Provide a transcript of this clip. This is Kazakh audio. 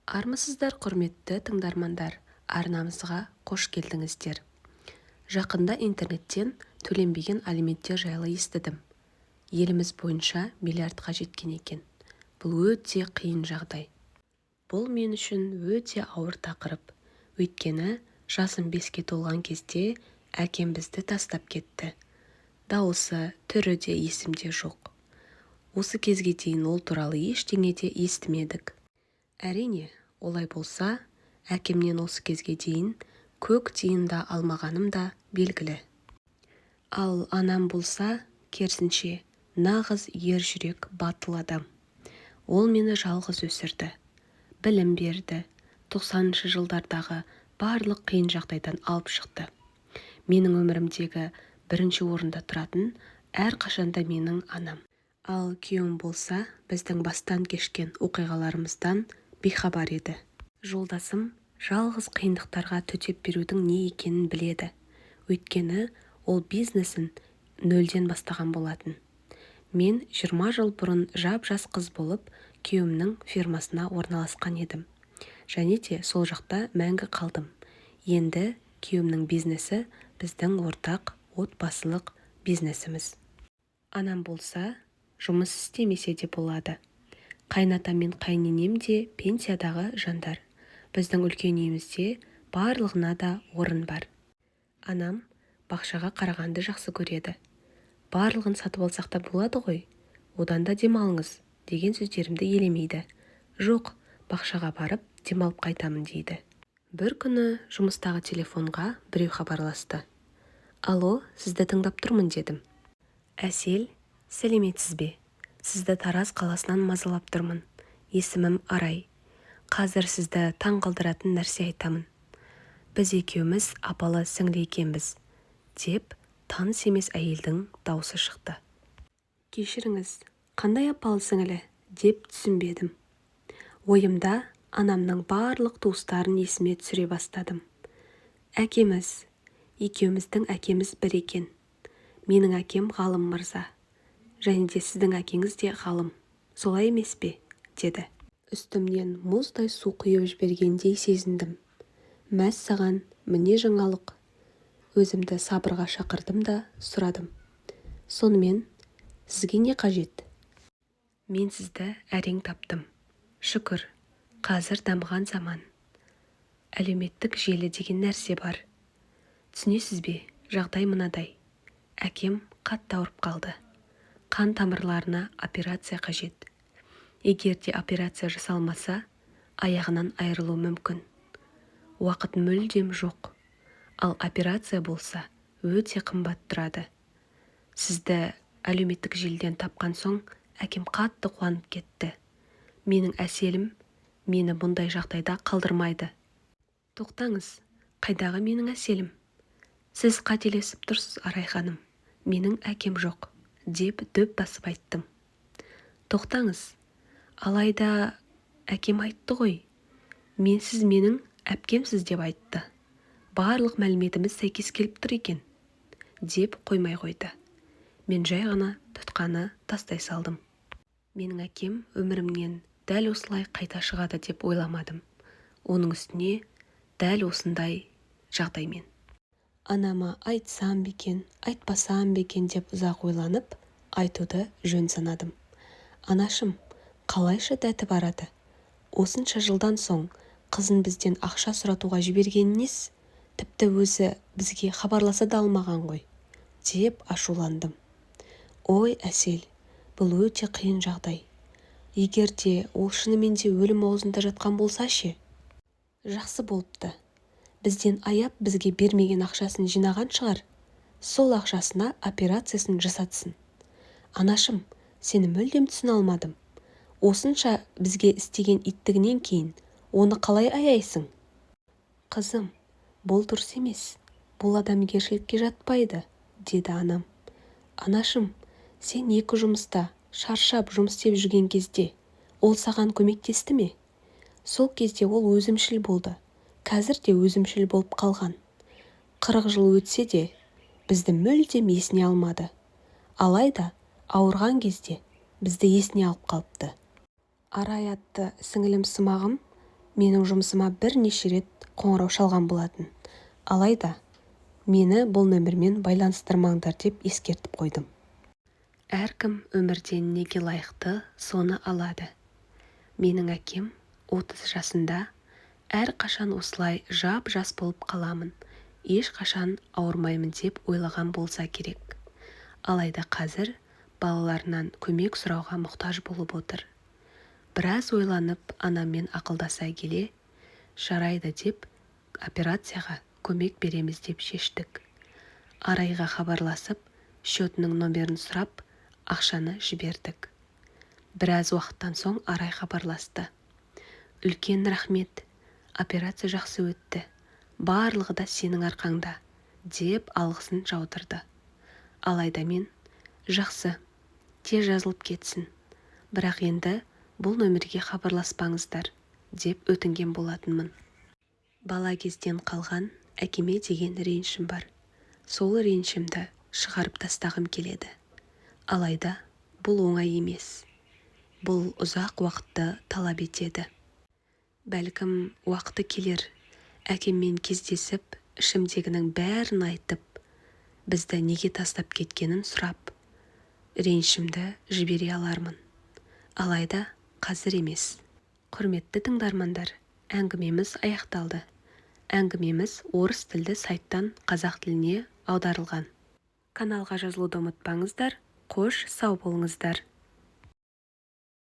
Армысыздар, құрметті тыңдармандар, арнамызға қош келдіңіздер. Жақында интернеттен төленбеген алименттер жайлы естідім. Еліміз бойынша миллиардқа жеткен екен. Бұл өте қиын жағдай. Бұл мен үшін өте ауыр тақырып. Өйткені жасым 5-ке толған кезде әкем бізді тастап кетті. Дауысы, түрі де есімде жоқ. Осы кезге дейін ол туралы ештеңе де естімедік. Әрине, олай болса, әкемнен осы кезге дейін көк тиын да алмағаным да белгілі. Ал анам болса, керісінше, нағыз ер жүрек батыл адам. Ол мені жалғыз өсірді, білім берді, 90-шы жылдардағы барлық қиын жағдайдан алып шықты. Менің өмірімдегі бірінші орында тұратын әрқашанда менің анам. Ал күйеуім болса, біздің бастан кешкен оқиғаларымыздан бейхабар еді. Жолдасым жалғыз қиындықтарға төтеп берудің не екенін біледі. Өйткені ол бизнесін нөлден бастаған болатын. Мен 20 жыл бұрын жап-жас қыз болып, күйеуімнің фирмасына орналасқан едім. Және де сол жақта мәңгі қалдым. Енді күйеуімнің бизнесі біздің ортақ отбасылық бизнесіміз. Анам болса, жұмыс істемесе де болады. Қайнатам мен қайненем де пенсиядағы жандар. Біздің үлкен үйімізде барлығына да орын бар. Анам бақшаға қарағанды жақсы көреді. Барлығын сатып алсақ та болады ғой, одан да демалыңыз деген сөздерімді елемейді. Жоқ, бақшаға барып демалып қайтамын дейді. Бір күні жұмыстағы телефонға біреу хабарласты. Алло, сізді тыңдап тұрмын дедім. Әсел, сәлеметсіз бе? Сізді Тараз қаласынан мазалап тұрмын. Есімім Арай. Қазір сізді таң қалдыратын нәрсе айтамын. Біз екеуміз апалы сіңлі екенбіз, деп таныс емес әйелдің даусы шықты. Кешіріңіз, қандай апалы сіңлі, деп түсінбедім. Ойымда анамның барлық туыстарын есіме түсіре бастадым. Әкеміз, екеуміздің әкеміз бір екен. Менің әкем ғалым мырза. Және де сіздің әкеңіз де ғалым. Солай емес пе? Деді. Үстімнен мұздай су құйып жібергендей сезіндім. Мәссаған, міне жаңалық. Өзімді сабырға шақырдым да сұрадым. Сонымен, сізге не қажет? Мен сізді әрең таптым. Шүкір, қазір дамыған заман. Әлеуметтік желі деген нәрсе бар. Түсінесіз бе, жағдай мынадай. Әкем қатты ауырып қалды. Қан тамырларына операция қажет. Егер де операция жасалмаса, аяғынан айырылу мүмкін. Уақыт мүлдем жоқ. Ал операция болса, өте қымбат тұрады. Сізді әлеуметтік желіден тапқан соң, әкем қатты қуанып кетті. Менің әселім мені бұндай жағдайда қалдырмайды. Тоқтаңыз, қайдағы менің әселім? Сіз қателесіп тұрсыз, Арай ханым. Менің әкем жоқ, деп дөп басып айттым. Тоқтаңыз, алайда әкем айтты ғой. Сіз менің әпкемсіз деп айтты. Барлық мәліметіміз сәйкес келіп тұр екен, деп қоймай қойды. Мен жай ғана тұтқаны тастай салдым. Менің әкем өмірімнен дәл осылай қайта шығады деп ойламадым. Оның үстіне дәл осындай жағдаймен. Анама айтсам бекен, айтпасам бекен деп ұзақ ойланып, айтуды жөн санадым. Анашым, қалайша дәті барады? Осынша жылдан соң қызын бізден ақша сұратуға жібергенініз, тіпті өзі бізге хабарласа да алмаған ғой, деп ашуландым. Ой, Әсел, бұл өте қиын жағдай. Егер де ол шынымен де өлім аузында жатқан болса ше? Жақсы болыпты. Бізден аяп бізге бермеген ақшасын жинаған шығар. Сол ақшасына операциясын жасатсын. Анашым, сені мүлдем түсіне алмадым. Осынша бізге істеген иттігінен кейін оны қалай аяйсың? Қызым, бұл дұрыс емес. Бұл адамгершілікке жатпайды, деді анам. Анашым, сен екі жұмыста шаршап жұмыс істеп жүрген кезде ол саған көмектесті ме? Сол кезде ол өзімшіл болды. Қазір де өзімшіл болып қалған. 40 жыл өтсе де, бізді мүлдем есіне алмады. Алайда, ауырған кезде бізді есіне алып қалыпты. Арай атты сіңілім Сымағым менің жұмысыма бірнеше рет қоңырау шалған болатын. Алайда мені бұл нөмірмен байланыстырмаңдар деп ескертіп қойдым. Әркім өмірден неге лайықты, соны алады. Менің әкем 30 жасында, әрқашан осылай жап-жас болып қаламын, ешқашан ауырмаймын деп ойлаған болса керек. Алайда қазір балаларынан көмек сұрауға мұқтаж болып отыр. Біраз ойланып, анаммен ақылдаса келе, жарайды деп операцияға көмек береміз деп шештік. Арайға хабарласып, счетының номерін сұрап, ақшаны жібердік. Біраз уақыттан соң Арай хабарласты. Үлкен рахмет, операция жақсы өтті. Барлығы да сенің арқаңда, деп алғысын жаудырды. Алайда мен, жақсы, тез жазылып кетсін. Бірақ енді бұл нөмерге хабарласпаңыздар, деп өтінген болатынмын. Бала кезден қалған әкеме деген ренішім бар. Сол ренішімді шығарып тастағым келеді. Алайда бұл оңай емес. Бұл ұзақ уақытты талап етеді. Бәлкім уақыты келер, әкеммен кездесіп, ішімдегінің бәрін айтып, бізді неге тастап кеткенін сұрап, ренішімді жібере алармын. Алайда қазір емес. Құрметті тыңдармандар, әңгімеміз аяқталды. Әңгімеміз орыс тілді сайттан қазақ тіліне аударылған. Каналға жазылуды ұмытпаңыздар. Қош, сау болыңыздар.